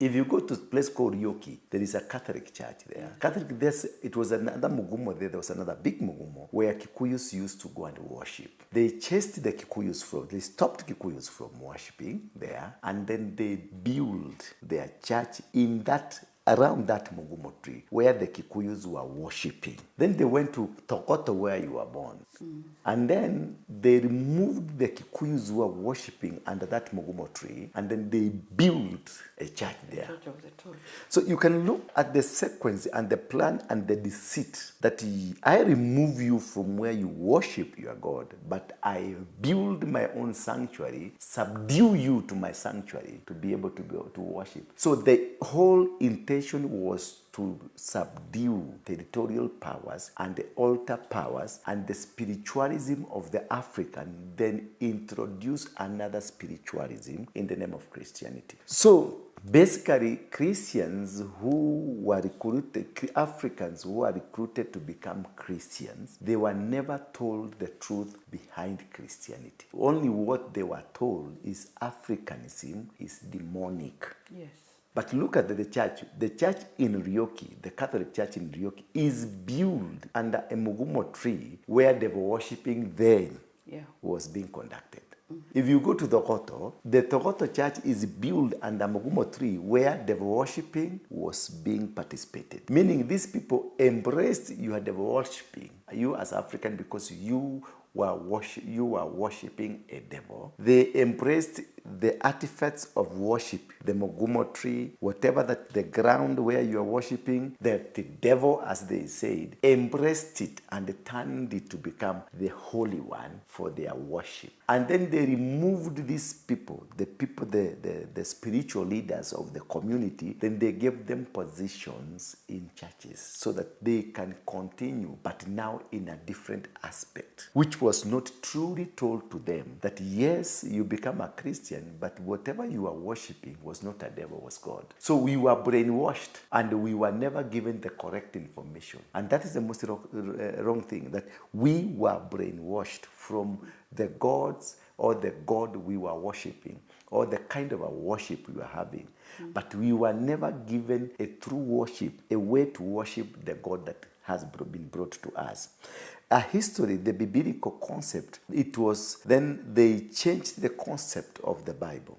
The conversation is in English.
If you go to a place called Yoki, there is a Catholic church there. Catholic, it was another mugumo there. There was another big mugumo where Kikuyus used to go and worship. They chased the Kikuyus they stopped Kikuyus from worshiping there, and then they built their church in that around that mugumo tree where the Kikuyus were worshipping. Then they went to Tokoto where you were born. And then they removed the Kikuyus who were worshipping under that mugumo tree, and then they built a church there. Church of the Torah. So you can look at the sequence and the plan and the deceit that I remove you from where you worship your God, but I build my own sanctuary, subdue you to my sanctuary to be able to go to worship. So the whole intention was to subdue territorial powers and the altar powers and the spiritualism of the African, then introduce another spiritualism in the name of Christianity. So basically, Christians who were recruited, Africans who were recruited to become Christians, they were never told the truth behind Christianity. Only what they were told is Africanism is demonic. Yes. But look at the church. The church in Ryoki, the Catholic church in Ryoki, is built under a mugumo tree where they were worshipping then was being conducted. If you go to Tokoto, the Tokoto church is built under mugumo tree where the worshipping was being participated. Meaning these people embraced you had the worshipping, you as African, because you were worshipping a devil. They embraced the artifacts of worship, the mugumo tree, whatever that the ground where you are worshipping, the devil, as they said, embraced it and turned it to become the holy one for their worship. And then they removed these people, the spiritual leaders of the community, then they gave them positions in churches so that they can continue, but now in a different aspect, which was not truly told to them that yes, you become a Christian, but whatever you are worshipping was not a devil, was God. So we were brainwashed and we were never given the correct information. And that is the most wrong thing, that we were brainwashed from the gods or the God we were worshipping or the kind of a worship we were having. But we were never given a true worship, a way to worship the God that has been brought to us. A history, the biblical concept, it was then they changed the concept of the Bible.